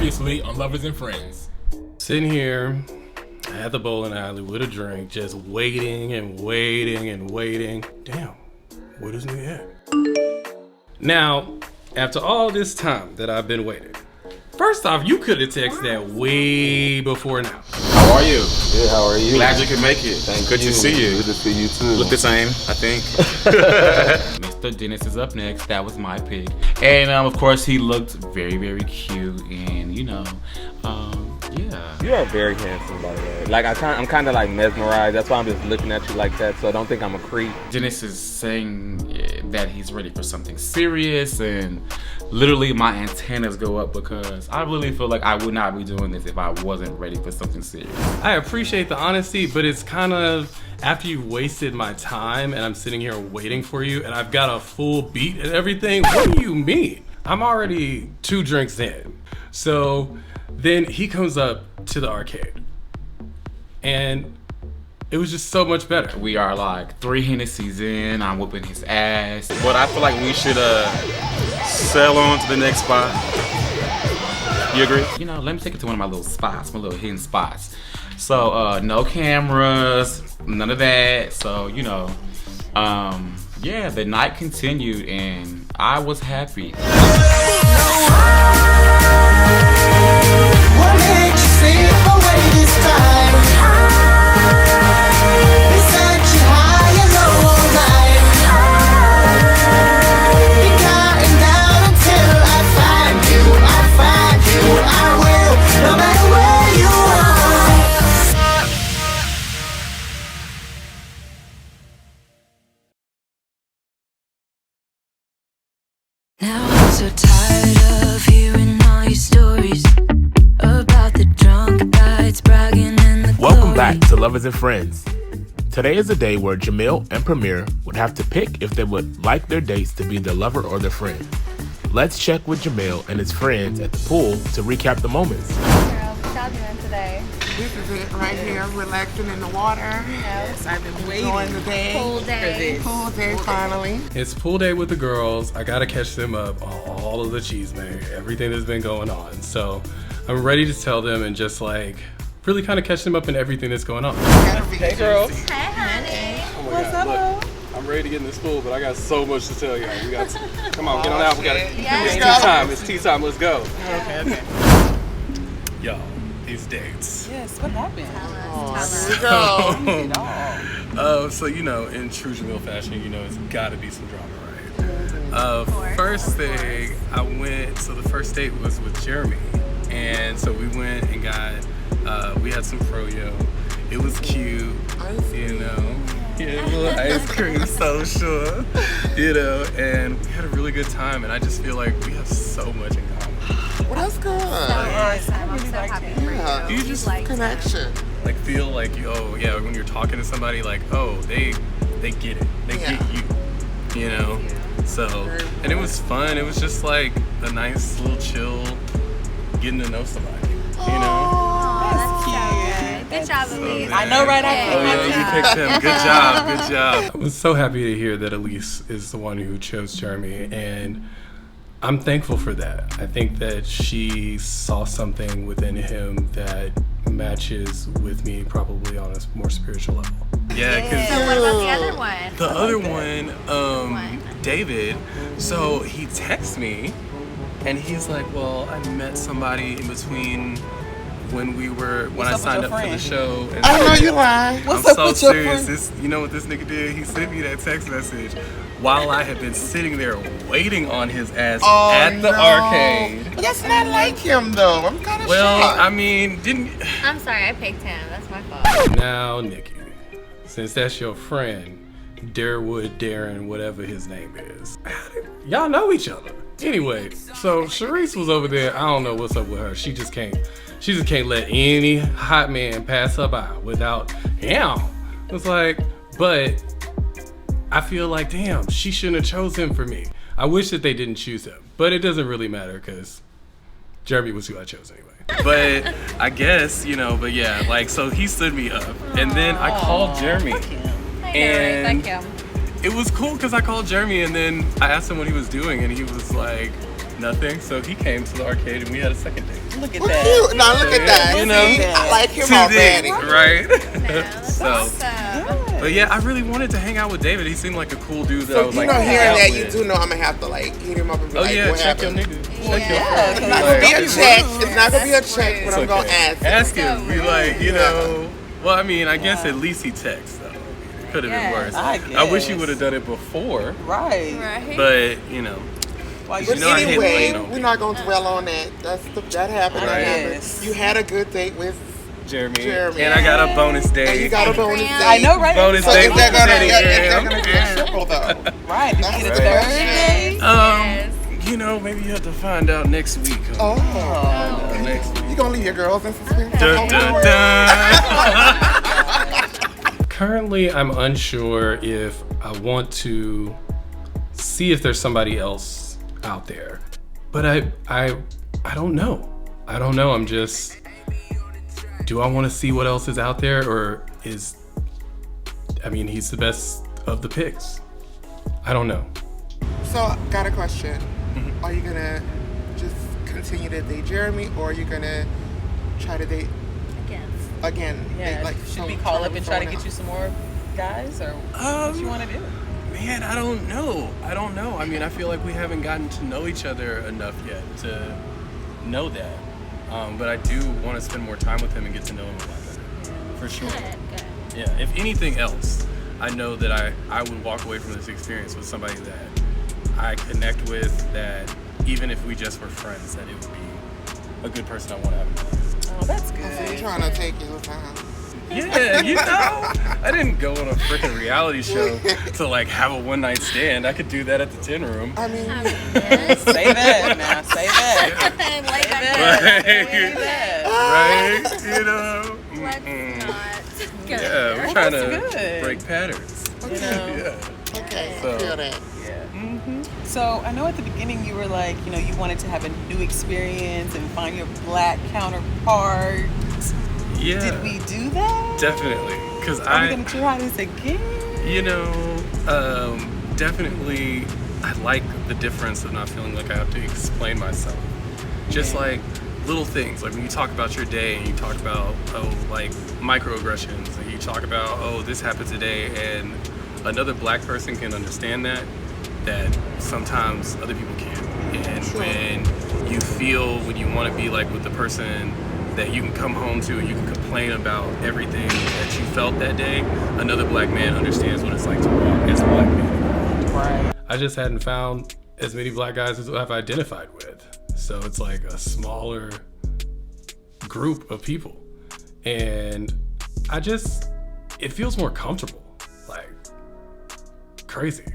Previously on Lovers and Friends. Sitting here at the bowling alley with a drink, just waiting and waiting and waiting. Damn, where this nigga at? Now, after all this time that I've been waiting, first off, you could have texted that way before now. How are you? Good, how are you? Glad you could make it. Good to see you. Good to see you too. Look the same, I think. Mr. Dennis is up next. That was my pick. And of course, he looked very, very cute. And yeah. You are very handsome, by the way. Like I'm kind of like mesmerized. That's why I'm just looking at you like that. So don't think I'm a creep. Dennis is saying that he's ready for something serious, and literally my antennas go up because I really feel like I would not be doing this if I wasn't ready for something serious. I appreciate the honesty, but it's kind of after you've wasted my time and I'm sitting here waiting for you and I've got a full beat and everything. What do you mean? I'm already 2 drinks in. So then he comes up to the arcade and it was just so much better. We are like 3 Hennessy's in, I'm whooping his ass. But I feel like we should sail on to the next spot. You agree? You know, let me take it to one of my little spots, my little hidden spots. So, no cameras, none of that. So, yeah, the night continued and I was happy. What made you slip away this time? Beside you high and low all night. Be counting down until I find you. I will, no matter where you are. Now I'm so tired of hearing all your stories about the drunk guys bragging in the Welcome back to Lovers and Friends. Today is a day where Jamil and Premiere would have to pick if they would like their dates to be their lover or their friend. Let's check with Jamil and his friends at the pool to recap the moments. Girl, what y'all doing today? This is it right here, relaxing in the water. Yes. I've been waiting. Enjoying the day. Pool day. Pool day, finally. It's pool day with the girls. I gotta catch them up on all of the cheeseman, everything that's been going on. So I'm ready to tell them and just like really kind of catch them up in everything that's going on. Hey, girls. Hey, honey. Oh my God, look, I'm ready to get in this pool, but I got so much to tell y'all. We got come on, get on out. We got Yes. it's tea time. It's tea time. Let's go. Okay. Y'all, these dates. Yes, what happened? So in true Jamil fashion, it's got to be some drama, right? First thing, so the first date was with Jeremy, and so we went and got, we had some froyo. It was cute, a little ice cream social, and we had a really good time, and I just feel like we have so much in common. Well, that's good. I'm so happy for you. You just Connection. like feel like when you're talking to somebody like they get it, they get you, so and it was fun. It was just like a nice little chill getting to know somebody, That's cute. Good job, Elise. I know, right? You picked him. Good job. I was so happy to hear that Elise is the one who chose Jeremy, and I'm thankful for that. I think that she saw something within him that matches with me probably on a more spiritual level. Yeah, because So what about the other one? the other one, David, so he texts me and he's like, well, I met somebody in between when I signed up for the show. And I know you lying. I'm so serious. You know what this nigga did? He sent me that text message while I had been sitting there waiting on his ass at the arcade. But that's not like him, though. I'm kind of shocked. I mean, I'm sorry, I picked him. That's my fault. Now, Nikki, since that's your friend, Darwood, Darren, whatever his name is, y'all know each other. Anyway, so Sharice was over there. I don't know what's up with her. She just can't let any hot man pass her by without him. It's like, but I feel like, damn, she shouldn't have chose him for me. I wish that they didn't choose him, but it doesn't really matter because Jeremy was who I chose anyway. But I guess, but yeah, like, so he stood me up, and then I called Jeremy. And Thank you. it was cool because I called Jeremy, and then I asked him what he was doing, and he was like, Nothing. So he came to the arcade and we had a second date. Look at Well, that. cute. Now look at that. You know, See? I like him Two already. things, right? That's So, awesome. but yeah, I really wanted to hang out with David. He seemed like a cool dude that I So was you like, know, hang hearing out that, with. you do know I'm gonna have to like hit him up and be Oh like, yeah, what check happened? your nigga. Check Yeah. your friend. It's not gonna be a Like, check. It's not gonna be a check, but it's I'm gonna okay. ask. Ask him. Be like, you Yeah. know. Well, I mean, I guess at least he texts though. It could have been worse. I I wish he guess. would have done it before, Right. Right. but you know. Why you But know I hate anyway, waiting on we're not gonna dwell on that. That happened. I That happened. guess. You had a good date with Jeremy. Jeremy. And I got a bonus and day. you got a bonus date. I know, right? Bonus So day. is that gonna Bonus be day. a triple though? Right. Did you get a That's third right. date? You know, maybe you have to find out next week. Oh. Next week. You gonna leave your girls in suspense? Dun, dun, dun. Currently, I'm unsure if I want to see if there's somebody else out there, but I don't know. I don't know. I'm just. Do I want to see what else is out there, or is? I mean, he's the best of the picks. I don't know. So, got a question. Are you gonna just continue to date Jeremy, or are you gonna try to date again? Yeah. Date, like, Should we some- call up and try to someone get you some more guys, or what you want to do? Man, I don't know. I mean, I feel like we haven't gotten to know each other enough yet to know that. But I do want to spend more time with him and get to know him a lot better. For sure. Good. Yeah. If anything else, I know that I would walk away from this experience with somebody that I connect with, that even if we just were friends, that it would be a good person I want to have in my life. Oh, that's So you're good. trying to take your time. Yeah, you know, I didn't go on a freaking reality show to like have a one night stand. I could do that at the tin room. I mean, Yes. Say that now. Say that. Like Say that. Right, that. right, you know. Let's Mm-mm. not go Yeah, there. we're trying That's to good. break patterns. You know. Yeah. okay, So- I feel that. So I know at the beginning you were like, you know, you wanted to have a new experience and find your black counterpart. Yeah. Did we do that? Definitely, because Are we gonna try this again? you know, definitely, I like the difference of not feeling like I have to explain myself. Just like little things, like when you talk about your day and you talk about, like microaggressions, and you talk about, this happened today, and another black person can understand that sometimes other people can't. And when you feel, when you want to be like with the person that you can come home to and you can complain about everything that you felt that day, another black man understands what it's like to walk as a black man. Right. I just hadn't found as many black guys as I've identified with. So it's like a smaller group of people. And it feels more comfortable. Like, crazy.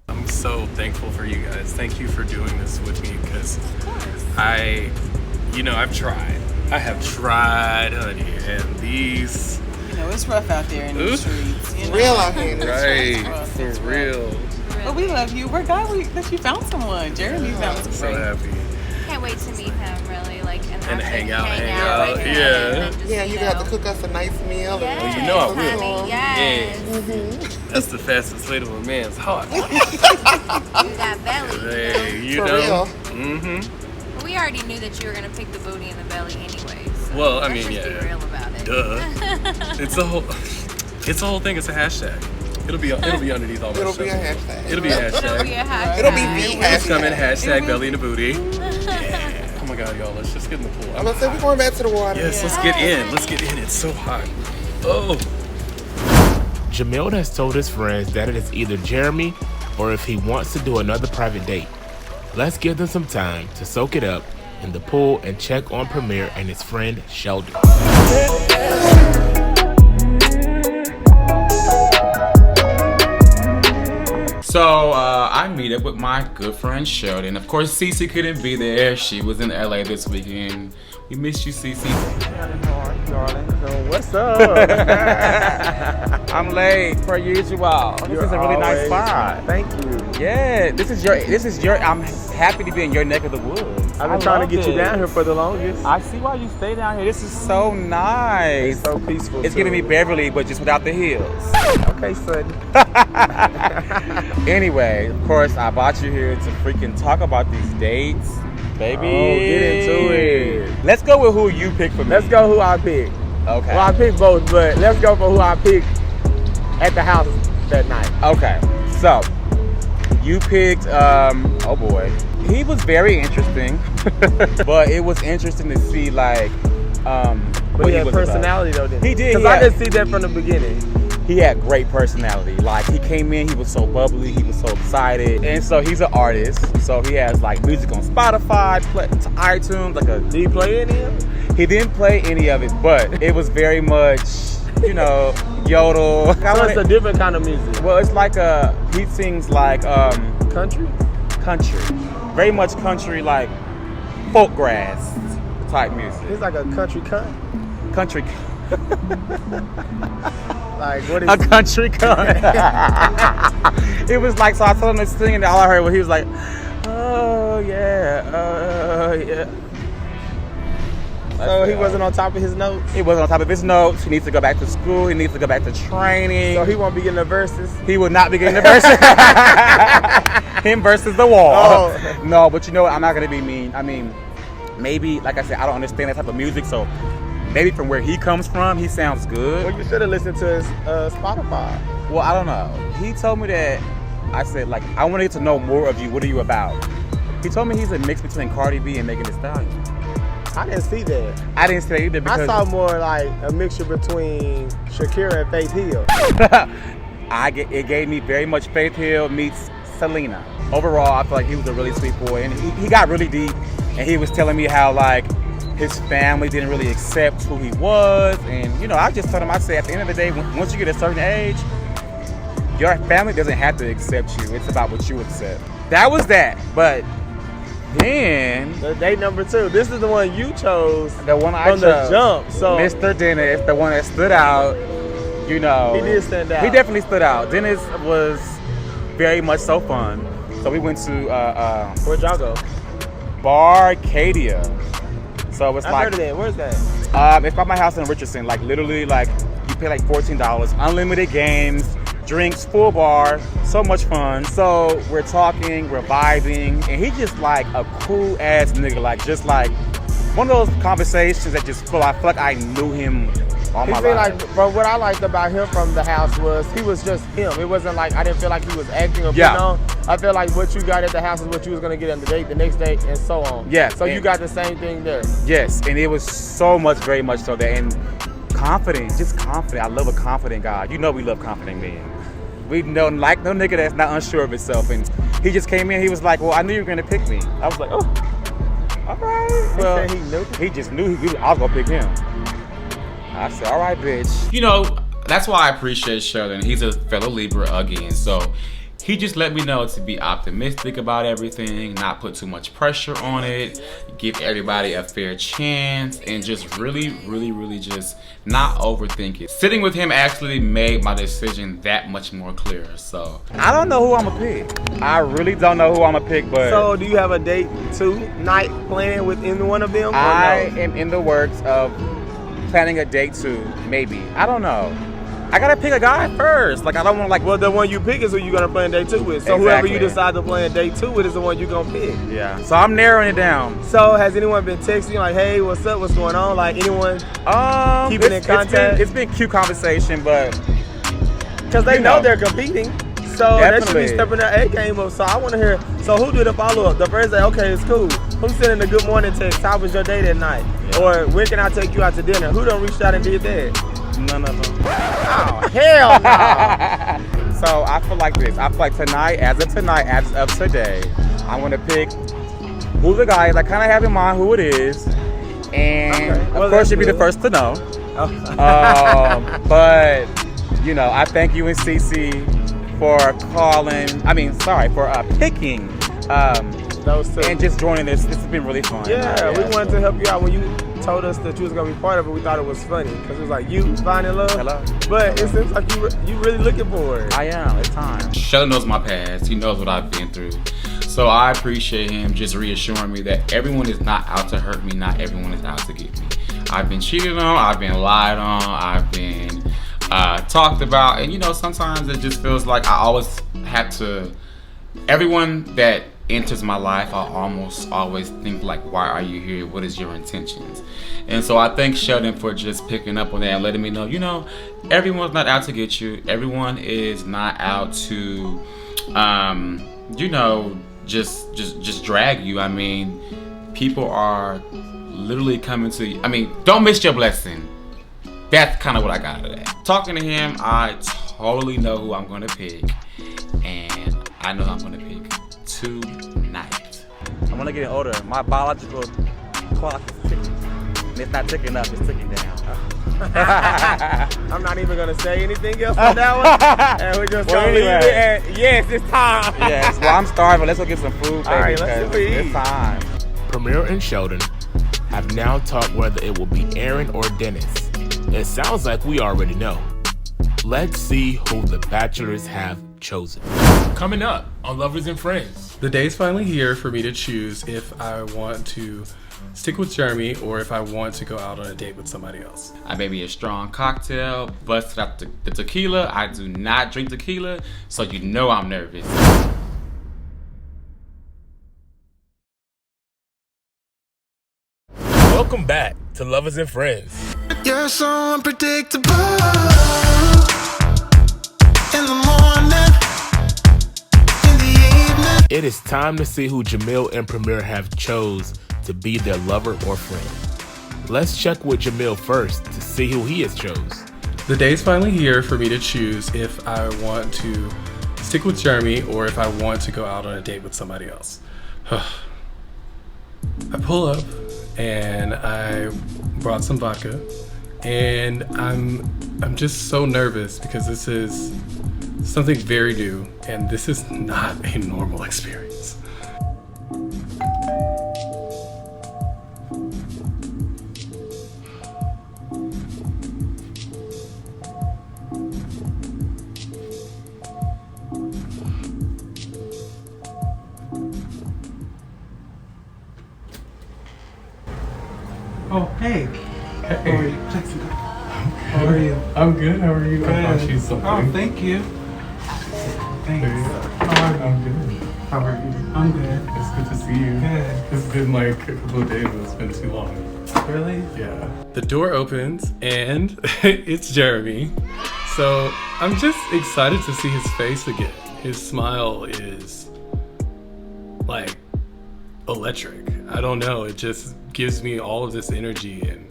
I'm so thankful for you guys. Thank you for doing this with me, because I've tried. I have tried, honey, and these... You know, it's rough out there in the streets. You know? Real out here in the Right, rough, for it's rough. real. But we love you. We're glad that you found someone. Jeremy found So someone. happy. Can't wait to meet him, really, like, and And actually hang out, like, yeah. and just, Yeah, you have to cook us a nice meal. Yes, You know I will. honey, yes. That's the fastest way to a man's heart. You got belly. Hey, you For know. real. Mm-hmm. We already knew that you were gonna pick the booty and the belly anyway. So Well, I let's mean, just yeah. be real about it. Duh. It's a whole thing. It's a hashtag. It'll be underneath all my It'll stuff. be a hashtag. It'll be a It'll hashtag. be a hashtag. It'll be the It's coming. hashtag. Hashtag belly in the booty. Yeah. Oh my God, y'all. Let's just get in the pool. I'm gonna say we're going back to the water. Yes, let's get in. Let's get in. It's so hot. Oh. Jamil has told his friends that it is either Jeremy or if he wants to do another private date. Let's give them some time to soak it up in the pool and check on Premiere and his friend Sheldon. So I meet up with my good friend Sheldon. Of course, Cece couldn't be there. She was in LA this weekend. We missed you, Cece. What's up? I'm late per usual. This is a really nice spot. Thank you. Yeah, this is your. I'm happy to be in your neck of the woods. I've been trying to get you down here for the longest. I see why you stay down here. This is so nice. It's so peaceful. It's giving me Beverly, but just without the hills. Okay, son. Anyway, of course, I brought you here to freaking talk about these dates, baby. Oh, get into it. Let's go with who you pick for me. Let's go who I picked. Okay. Well, I picked both, but let's go for who I picked at the house that night. Okay. So, you picked, oh boy. He was very interesting, but it was interesting to see, like, But what he had was personality, though, didn't he? He did. Because I didn't see that from the beginning. He had great personality. Like, he came in, he was so bubbly, he was so excited. And so he's an artist. So he has like music on Spotify, iTunes, like a. Did he play any of it? He didn't play any of it, but it was very much, you know, yodel. So it's a different kind of music. Well, it's like he sings like country? Country. Very much country, like folk grass type music. It's like a country cunt. Country. Like, what is a country cunt. It was like, so I told him to sing, and all I heard was he was like, oh yeah, yeah. So he wasn't on top of his notes? He wasn't on top of his notes. He needs to go back to school. He needs to go back to training. So he won't be getting the verses? He will not be getting the verses. Him versus the wall. Oh. No, but you know what? I'm not going to be mean. I mean, maybe, like I said, I don't understand that type of music, so maybe from where he comes from, he sounds good. Well, you should have listened to his Spotify. Well, I don't know. He told me that, I said, like, I want to get to know more of you. What are you about? He told me he's a mix between Cardi B and Megan Thee Stallion. I didn't see that. I didn't see that either because I saw more like a mixture between Shakira and Faith Hill. It gave me very much Faith Hill meets Selena. Overall, I feel like he was a really sweet boy, and he got really deep, and he was telling me how like his family didn't really accept who he was, and you know, I just told him, I said, at the end of the day, once you get a certain age, your family doesn't have to accept you. It's about what you accept. That was that, but then the date number 2. This is the one you chose. The one I chose. From the jump. So Mr. Dennis, the one that stood out. You know, he did stand out. He definitely stood out. Dennis was very much so fun. So we went to where'd y'all go? Barcadia. So it's I've like, heard of that. Where's that? It's by my house in Richardson. Like literally, like you pay like $14, unlimited games, drinks, full bar, so much fun. So we're talking, we're vibing, and he's just like a cool ass nigga, like just like one of those conversations that just feel like I knew him all my life. Like, but what I liked about him from the house was he was just him. It wasn't like I didn't feel like he was acting or putting on. I feel like what you got at the house is what you was gonna get on the date, the next date, and so on. Yeah. So you got the same thing there. Yes, and it was so much, very much so that, and confident, just confident. I love a confident guy. You know we love confident men. We don't like no nigga that's not unsure of himself. And he just came in, he was like, well, I knew you were gonna pick me. I was like, oh, all right. Well, he knew. He just knew I was gonna pick him. I said, all right, bitch. You know, that's why I appreciate Sheldon. He's a fellow Libra again, so he just let me know to be optimistic about everything, not put too much pressure on it, give everybody a fair chance, and just really, really, really just not overthink it. Sitting with him actually made my decision that much more clear. So I don't know who I'm gonna pick. I really don't know who I'm gonna pick, but so do you have a date night planned with any one of them? I am in the works of planning a date 2, maybe. I don't know. I gotta pick a guy first. Like I don't want Well, the one you pick is who you're gonna plan date 2 with. So whoever you decide to plan date 2 with is the one you're gonna pick. Yeah. So I'm narrowing it down. So has anyone been texting you like, hey, what's up? What's going on? Like anyone keeping in contact? It's been cute conversation, but because they know they're competing. So definitely. They should be stepping their A game up. So I want to hear. So who did the follow up? The first day, okay, it's cool. Who's sending the good morning text? How was your day that night? Yeah. Or when can I take you out to dinner? Who done reached out and did that? None of them. Oh, hell no. So I feel like this. I feel like tonight, as of today, I'm gonna pick who the guy is. I kind of have in mind who it is, and of course you'll be the first to know. But you know, I thank you and Cece for picking those two. And just joining this has been really fun. Yeah, we wanted to help you out when you told us that you was gonna be part of it. We thought it was funny because it was like you finding love. Hello. But it seems like you really looking for it. I am. It's time. Sheldon knows my past. He knows what I've been through. So I appreciate him just reassuring me that everyone is not out to hurt me. Not everyone is out to get me. I've been cheated on. I've been lied on. I've been talked about. And you know, sometimes it just feels like I always have to. Everyone that enters my life, I almost always think like, why are you here? What is your intentions? And so I thank Sheldon for just picking up on that and letting me know, you know, everyone's not out to get you. Everyone is not out to, you know, just drag you. I mean, people are literally coming to you. I mean, don't miss your blessing. That's kind of what I got out of that. Talking to him, I totally know who I'm going to pick. And I know I'm going to pick tonight. I'm gonna get older. My biological clock is ticking. And it's not ticking up, it's ticking down. I'm not even gonna say anything else on that one. And we're just gonna leave it at, yes, it's time. Yes, well, I'm starving. Let's go get some food, baby. All right, let's go eat. It's time. Premiere and Sheldon have now talked whether it will be Aaron or Dennis. It sounds like we already know. Let's see who the bachelors have chosen. Coming up on Lovers and Friends. The day's finally here for me to choose if I want to stick with Jeremy or if I want to go out on a date with somebody else. I may be a strong cocktail, busted out the tequila. I do not drink tequila, so you know I'm nervous. Welcome back to Lovers and Friends. You're so unpredictable. In the morning, in the evening. It is time to see who Jamil and Premiere have chose to be their lover or friend. Let's check with Jamil first to see who he has chose. The day's finally here for me to choose if I want to stick with Jeremy or if I want to go out on a date with somebody else. I pull up and I brought some vodka and I'm just so nervous because this is something very new and this is not a normal experience. Oh, hey. Hey. How are you? Jackson, how are you? I'm good. How are you? Good. I brought you something. Oh, thank you. Thanks. How are you? I'm good. How are you? I'm good. It's good to see you. Good. It's been like a couple of days, but it's been too long. Really? Yeah. The door opens and it's Jeremy. So I'm just excited to see his face again. His smile is like electric. I don't know. It just gives me all of this energy and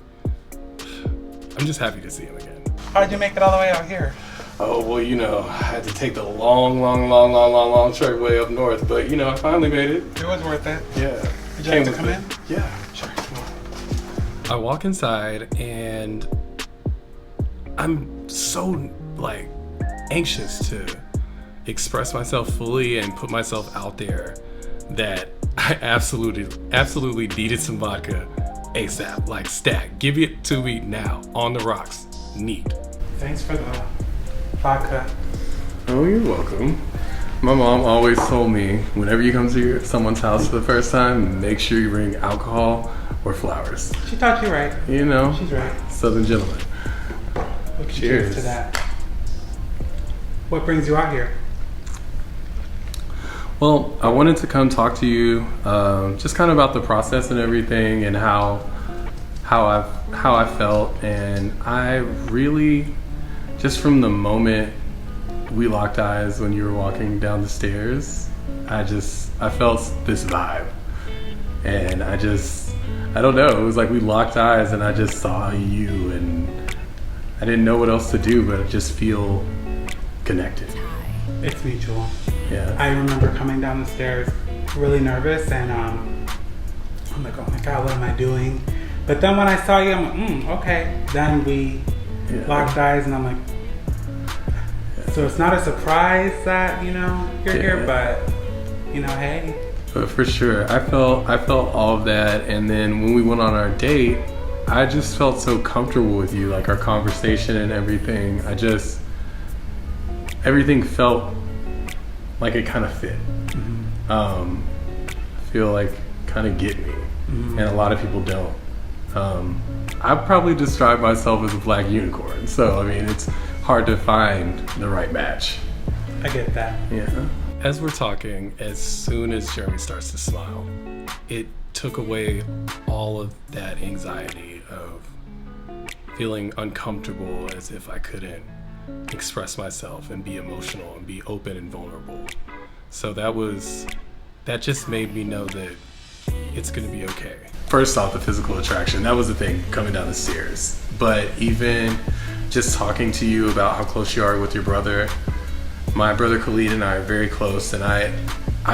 I'm just happy to see him again. How'd you make it all the way out here? Oh, well, you know, I had to take the long trek way up north, but you know, I finally made it. It was worth it. Yeah. Did you have to come in? Yeah. Sure. I walk inside and I'm so like anxious to express myself fully and put myself out there that I absolutely needed some vodka ASAP, like stat. Give it to me now, on the rocks, neat. Thanks for the vodka. Oh, you're welcome. My mom always told me, whenever you come to someone's house for the first time, make sure you bring alcohol or flowers. She taught you right. You know, she's right. Southern gentleman. Look, Cheers to that. What brings you out here? Well, I wanted to come talk to you, just kind of about the process and everything, and how I felt, and I really, just from the moment we locked eyes when you were walking down the stairs, I felt this vibe, and I don't know, it was like we locked eyes, and I just saw you, and I didn't know what else to do, but just feel connected. It's mutual. Yeah. I remember coming down the stairs really nervous and I'm like, oh my God, what am I doing? But then when I saw you, I'm like, okay. Then we locked eyes and I'm like, so it's not a surprise that, you know, you're here, but, you know, hey, But for sure, I felt all of that, and then when we went on our date, I just felt so comfortable with you, like our conversation and everything. Everything felt like it kind of fit. I feel like kind of get me, and a lot of people don't. I probably describe myself as a black unicorn, so I mean it's hard to find the right match. I get that. Yeah. As we're talking, as soon as Jeremy starts to smile, it took away all of that anxiety of feeling uncomfortable, as if I couldn't express myself and be emotional and be open and vulnerable. So that just made me know that it's gonna be okay. First off, the physical attraction, that was the thing coming down the stairs. But even just talking to you about how close you are with your brother, my brother Khalid and I are very close, and I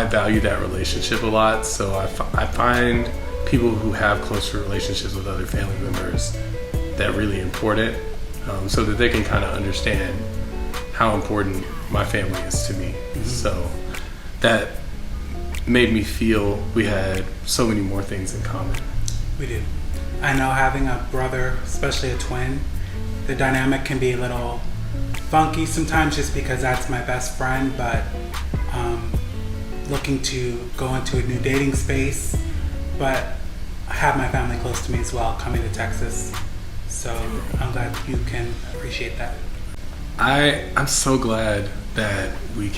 value that relationship a lot. So I find people who have closer relationships with other family members that really important, so that they can kind of understand how important my family is to me. So that made me feel we had so many more things in common. We do. I know having a brother, especially a twin, the dynamic can be a little funky sometimes just because that's my best friend, but looking to go into a new dating space, but I have my family close to me as well, coming to Texas. So I'm glad you can appreciate that. I'm so glad that we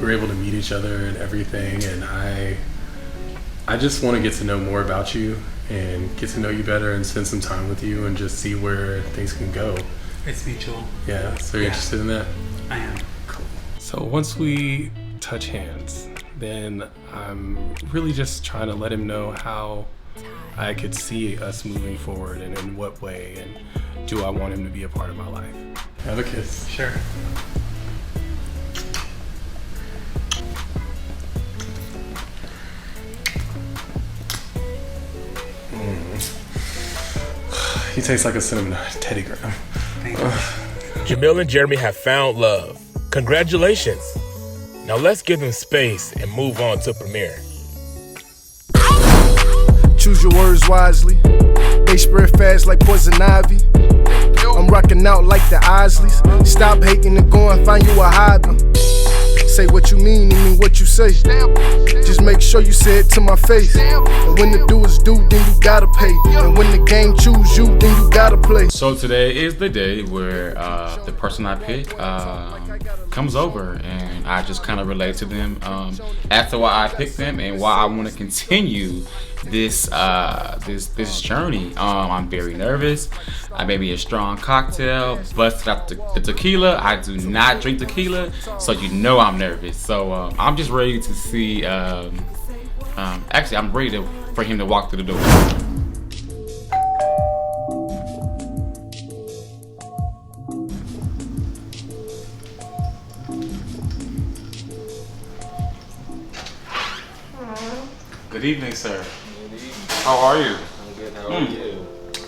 were able to meet each other and everything, and I just want to get to know more about you and get to know you better and spend some time with you and just see where things can go. It's mutual. Yeah, so you're interested in that? I am. Cool. So once we touch hands, then I'm really just trying to let him know how I could see us moving forward and in what way, and do I want him to be a part of my life. Have a kiss. Sure. He tastes like a cinnamon Teddy Graham. Thank you. Jamil and Jeremy have found love. Congratulations. Now let's give them space and move on to Premiere. Choose your words wisely. They spread fast like poison ivy. I'm rocking out like the Isleys. Stop hating and go and find you a hobby. Say what you mean and mean what you say. Just make sure you say it to my face. And when the do is due, then you gotta pay. And when the game choose you, then you gotta play. So today is the day where the person I pick comes over, and I just kind of relate to them as to why I picked them and why I want to continue this journey. I'm very nervous. I made me a strong cocktail, busted out the tequila. I do not drink tequila, so you know I'm nervous. So I'm just ready to see. Actually, I'm ready for him to walk through the door. Good evening, sir. Good evening. How are you? I'm good. How are you?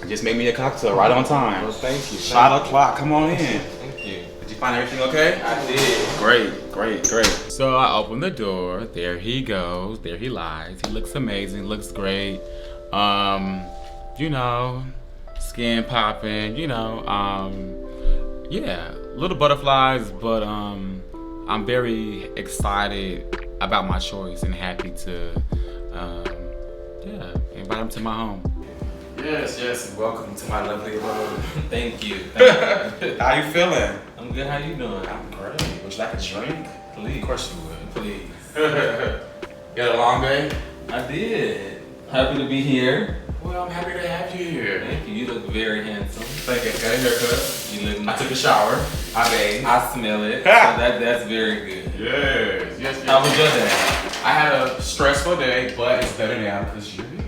Just made me a cocktail right on time. Well, thank you. Shot o'clock. Come on in. Thank you. Did you find everything okay? I did. Great. So I open the door. There he goes. There he lies. He looks amazing. Looks great. You know, skin popping. You know, yeah, little butterflies. But I'm very excited about my choice and happy to, invite him to my home. Yes, and welcome to my lovely abode. Thank you. How you feeling? I'm good. How you doing? I'm great. Would you like a drink? Please. Of course you would. Please. You had a long day? I did. Happy to be here. Well, I'm happy to have you here. Thank you. You look very handsome. Thank you. Got a haircut. You look. I took a shower. I bathed. I smell it. So that's very good. Yes. How was your day? I had a stressful day, but it's better now because you're here.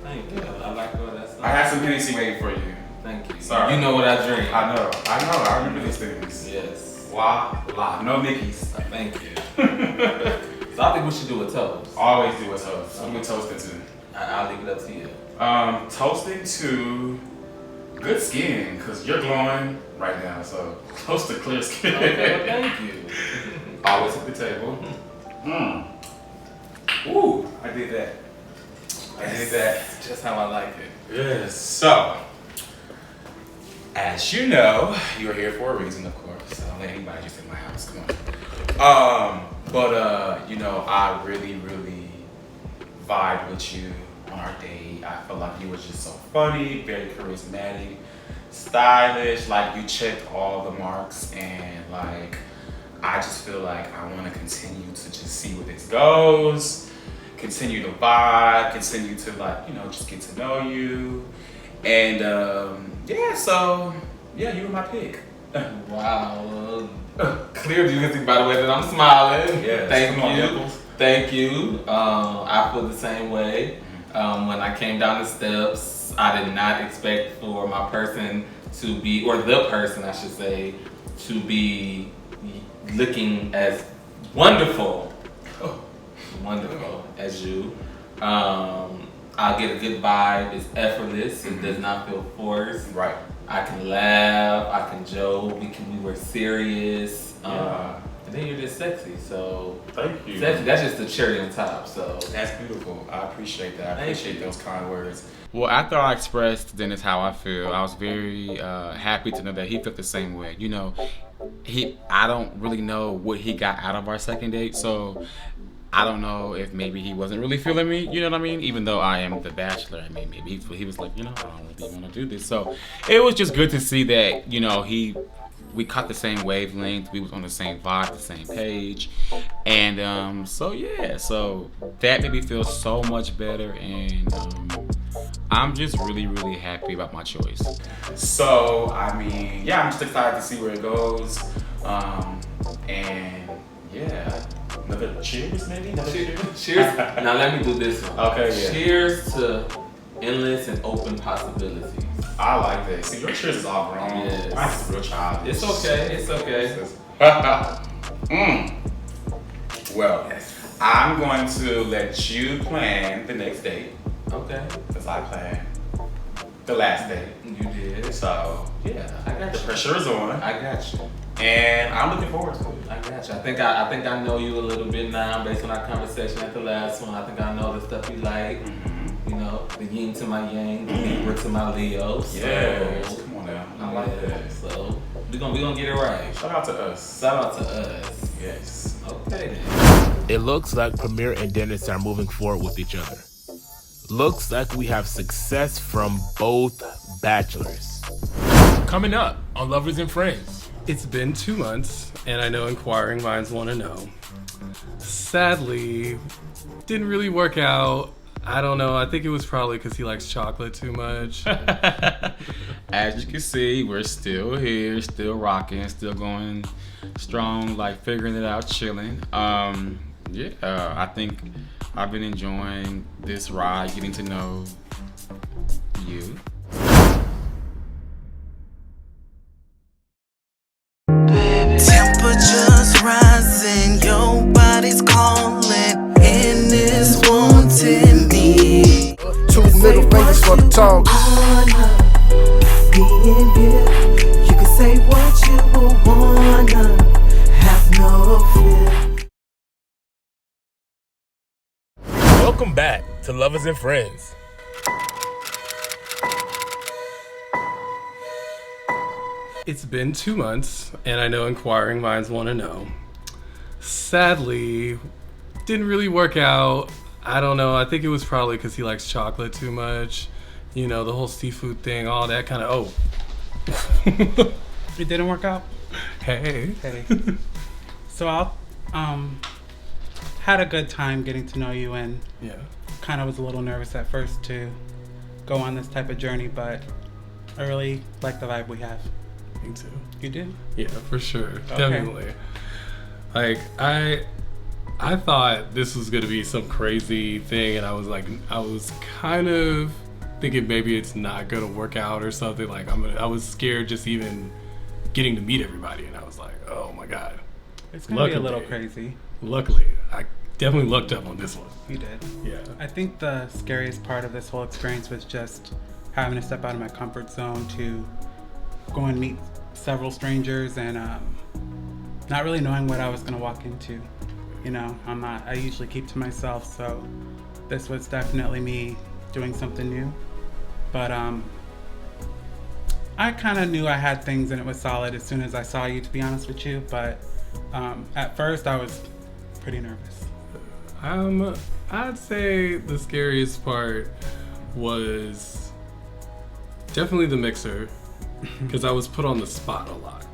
Thank you. I like all that stuff. I have some Hennessy waiting for you. Thank you. Sorry. You know what I drink. I know. I remember these things. Yes. La. No Mickeys. Thank you. So I think we should do a toast. Always do a toast. I'm gonna toast it to. I'll leave it up to you. Toasting to good skin, because you're glowing right now, so toast to clear skin. Okay, well, thank you. Always at the table. Ooh, I did that. I did that. Just how I like it. Yes. So, as you know, you're here for a reason, of course. I don't let anybody just in my house. Come on. But you know, I really, really vibed with you on our date. I felt like you were just so funny, very charismatic, stylish. Like you checked all the marks, and like I just feel like I want to continue to just see where this goes. Continue to vibe, continue to like, you know, just get to know you. And yeah, so yeah, you were my pick. Wow. Clearly you can see by the way that I'm smiling. Yes. Thank you. I feel the same way. When I came down the steps, I did not expect for my person to be, or the person I should say, to be looking as wonderful as you. I get a good vibe. It's effortless. It does not feel forced. Right. I can laugh. I can joke. We were serious. And then you're just sexy. So thank you. Sexy, that's just the cherry on top. So that's beautiful. I appreciate that. I appreciate those kind words. Well, after I expressed Dennis how I feel, I was very happy to know that he felt the same way. You know, I don't really know what he got out of our second date, so I don't know if maybe he wasn't really feeling me, you know what I mean? Even though I am the bachelor, I mean, maybe he was like, you know, I don't really want to do this. So it was just good to see that, you know, we caught the same wavelength, we was on the same vibe, the same page. And so yeah, so that made me feel so much better, and I'm just really, really happy about my choice. So, I mean, yeah, I'm just excited to see where it goes. And yeah, another cheers maybe? Cheers. Now let me do this one. Okay, yeah. Cheers to endless and open possibilities. I like that. See, your cheers is all wrong. Yes. Mine's real childish. It's okay. It's okay. Well, I'm going to let you plan the next date. Okay. Because I planned the last date. You did. So, yeah. I got the you. pressure is on. I got you. And I'm looking forward to it. I got you. I think I know you a little bit now based on our conversation at the last one. I think I know the stuff you like. You know, the yin to my yang, the Libra to my Leo. So, yes. Come on now. I like that. So we gonna get it right. Shout out to us. Shout out to us. Yes. Okay then. It looks like Premiere and Dennis are moving forward with each other. Looks like we have success from both bachelors. Coming up on Lovers and Friends. It's been 2 months, and I know inquiring minds want to know. Sadly, didn't really work out. I don't know. I think it was probably because he likes chocolate too much. As you can see, we're still here, still rocking, still going strong, like figuring it out, chilling. Yeah, I think I've been enjoying this ride, getting to know you. Temperatures rising, your body's calling, and it's wanting me. 2 middle fingers for the talk. Being here, you can say what you wanna, have no fear. Welcome back to Lovers and Friends. It's been 2 months, and I know inquiring minds want to know. Sadly, didn't really work out. I don't know. I think it was probably because he likes chocolate too much. You know, the whole seafood thing, all that kind of, It didn't work out? Hey. So I had a good time getting to know you, and kind of was a little nervous at first to go on this type of journey, but I really like the vibe we have. Me too. You do? Yeah, for sure. Okay. Definitely. Like, I thought this was gonna be some crazy thing, and I was kind of thinking maybe it's not gonna work out or something. Like, I was scared just even getting to meet everybody, and I was like, oh my god. It's gonna be a little crazy. Luckily, I definitely lucked up on this one. You did. Yeah. I think the scariest part of this whole experience was just having to step out of my comfort zone to go and meet several strangers and not really knowing what I was gonna walk into. You know, I usually keep to myself, so this was definitely me doing something new. But I kind of knew I had things and it was solid as soon as I saw you, to be honest with you. But at first I was pretty nervous. I'd say the scariest part was definitely the mixer, because I was put on the spot a lot.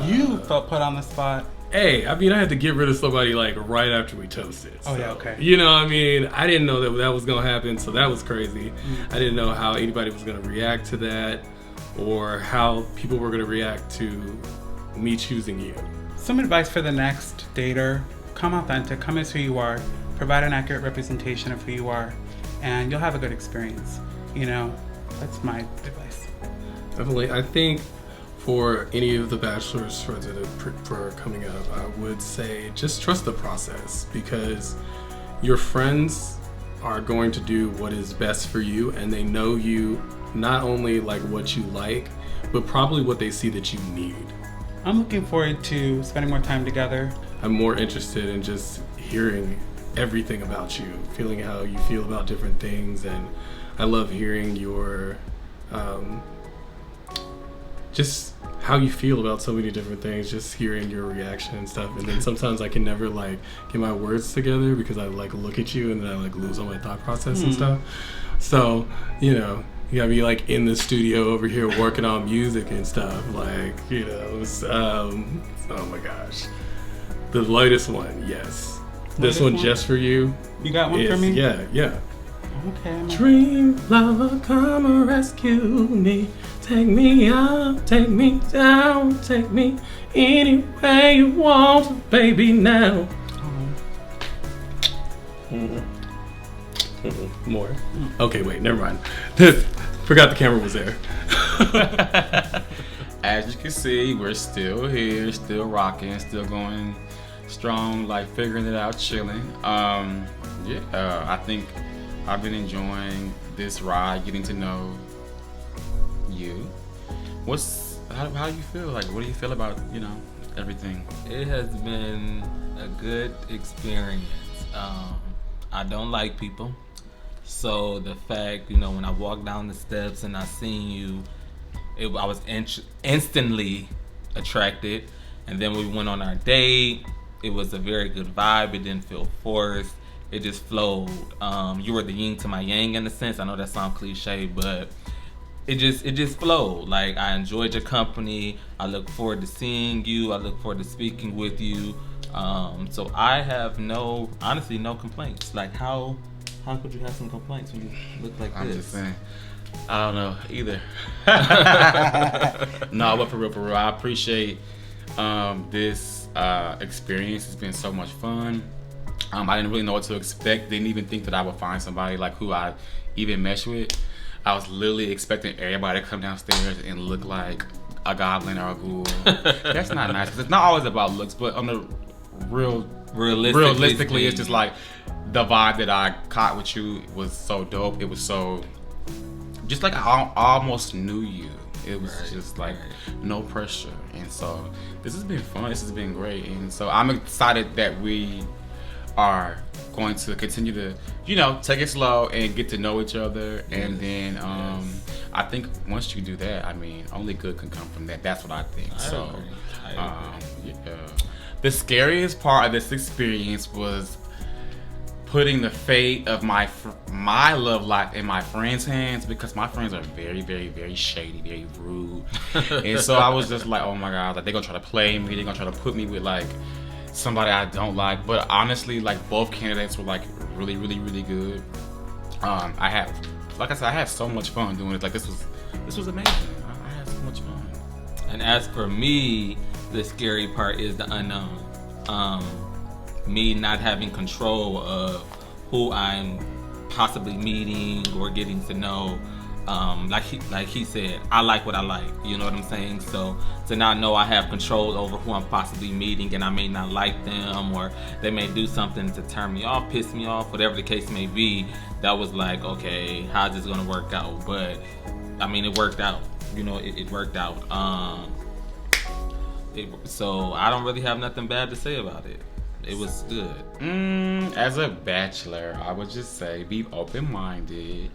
You felt put on the spot? Hey, I mean, I had to get rid of somebody like right after we toasted. Oh, yeah, okay. You know, I mean, I didn't know that was gonna happen, so that was crazy. I didn't know how anybody was gonna react to that, or how people were gonna react to me choosing you. Some advice for the next dater: come authentic, come as who you are, provide an accurate representation of who you are, and you'll have a good experience. You know, that's my advice. Definitely. I think for any of the bachelors for coming up, I would say just trust the process, because your friends are going to do what is best for you, and they know you not only like what you like, but probably what they see that you need. I'm looking forward to spending more time together. I'm more interested in just hearing everything about you, feeling how you feel about different things, and I love hearing your just how you feel about so many different things, just hearing your reaction and stuff. And then sometimes I can never like get my words together because I like look at you and then I like lose all my thought process and stuff. So, you know, you gotta be like in the studio over here working on music and stuff, like, you know, oh my gosh. The latest one, yes. This one just for you. You got one for me? Yeah. Okay. Dream lover, come and rescue me. Take me up, take me down, take me anywhere you want, baby, now. More. Okay, wait, never mind. Forgot the camera was there. As you can see, we're still here, still rocking, still going strong, like figuring it out, chilling. I think I've been enjoying this ride, getting to know you. How do you feel? Like, what do you feel about, you know, everything? It has been a good experience. I don't like people, so the fact, you know, when I walked down the steps and I seen you, I was instantly attracted. And then we went on our date. It was a very good vibe. It didn't feel forced. It just flowed. You were the yin to my yang in a sense. I know that sounds cliche, but it just flowed. Like, I enjoyed your company. I look forward to seeing you. I look forward to speaking with you. So I have honestly no complaints. Like, how could you have some complaints when you look like I'm this? just saying. I don't know either. No, but for real, I appreciate this experience. It's been so much fun. I didn't really know what to expect. Didn't even think that I would find somebody like who I even mesh with. I was literally expecting everybody to come downstairs and look like a goblin or a ghoul. That's not nice, because it's not always about looks, but on the realistically, it's just like the vibe that I caught with you was so dope. It was so just like I almost knew you. It was just like no pressure, and so this has been fun. This has been great, and so I'm excited that we are going to continue to, you know, take it slow and get to know each other, and then I think once you do that, I mean, only good can come from that. That's what I think. I agree. The scariest part of this experience was putting the fate of my love life in my friends' hands, because my friends are very, very, very shady, very rude, and so I was just like, oh my god, like they're gonna try to play me, they're gonna try to put me with like somebody I don't like. But honestly, like both candidates were like really, really, really good. I had so much fun doing it. Like this was amazing. I had so much fun. And as for me, the scary part is the unknown. Me not having control of who I'm possibly meeting or getting to know. Like he said, I like what I like, you know what I'm saying? So to not know I have control over who I'm possibly meeting, and I may not like them, or they may do something to turn me off, piss me off, whatever the case may be, that was like, okay, how's this gonna work out? But I mean, it worked out, you know, it worked out. So I don't really have nothing bad to say about it. It was good. As a bachelor, I would just say be open-minded.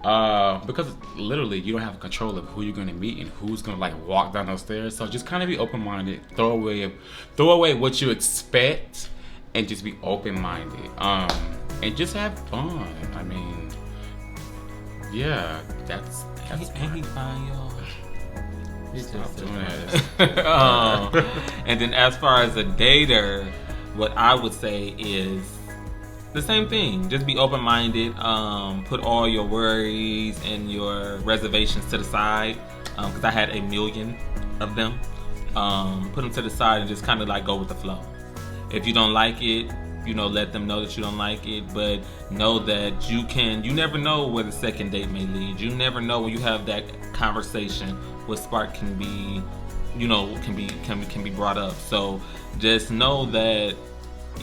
Because literally you don't have control of who you're gonna meet and who's gonna like walk down those stairs. So just kind of be open-minded. Throw away what you expect and just be open-minded. And just have fun. I mean, yeah, that's ain't he fine, y'all? He's just doing that. And then as far as a dater, what I would say is the same thing. Just be open-minded. Put all your worries and your reservations to the side. Because I had a million of them. Put them to the side and just kind of like go with the flow. If you don't like it, let them know that you don't like it. But know that you never know where the second date may lead. You never know when you have that conversation, what spark can be, can be brought up. So just know that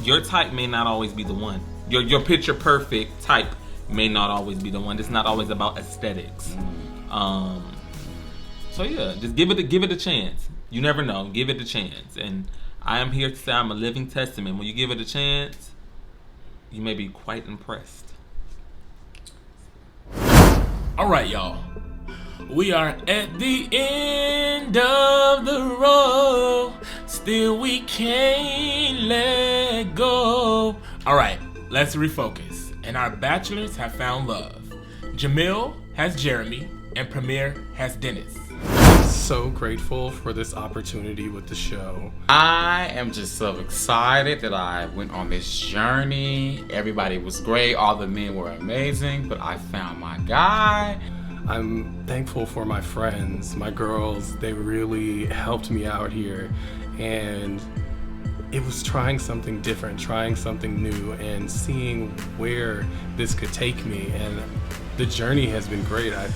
your type may not always be the one. Your picture perfect type may not always be the one. It's not always about aesthetics. So yeah, just give it a chance. You never know. Give it a chance. And I am here to say I'm a living testament. When you give it a chance, you may be quite impressed. All right, y'all. We are at the end of the road. Still we can't let go. All right, let's refocus. And our bachelors have found love. Jamil has Jeremy and Premiere has Dennis. So grateful for this opportunity with the show. I am just so excited that I went on this journey. Everybody was great. All the men were amazing, but I found my guy. I'm thankful for my friends, my girls. They really helped me out here. And it was trying something different, trying something new, and seeing where this could take me. And the journey has been great. I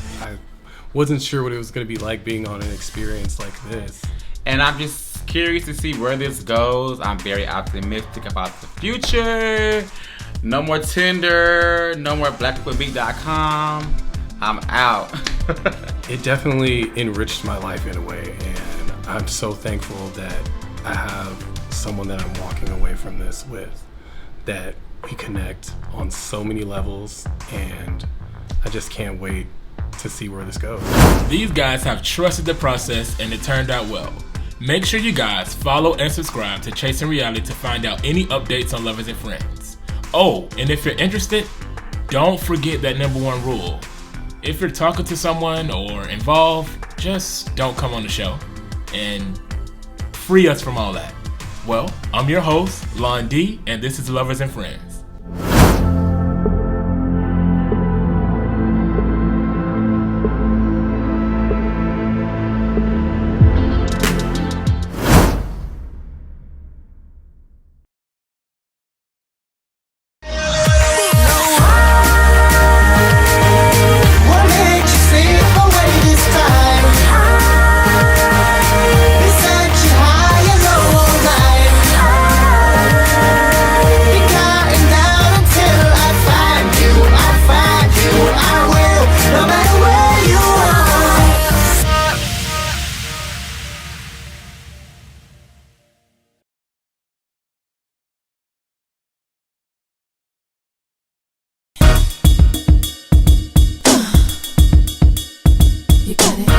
wasn't sure what it was going to be like being on an experience like this. And I'm just curious to see where this goes. I'm very optimistic about the future. No more Tinder, no more blackpeoplemeet.com. I'm out. It definitely enriched my life in a way, and I'm so thankful that I have someone that I'm walking away from this with, that we connect on so many levels, and I just can't wait to see where this goes. These guys have trusted the process and it turned out well. Make sure you guys follow and subscribe to Chasing Reality to find out any updates on Lovers and Friends. Oh, and if you're interested, don't forget that #1 rule. If you're talking to someone or involved, just don't come on the show and free us from all that. Well, I'm your host, Lon D, and this is Lovers and Friends. You got it.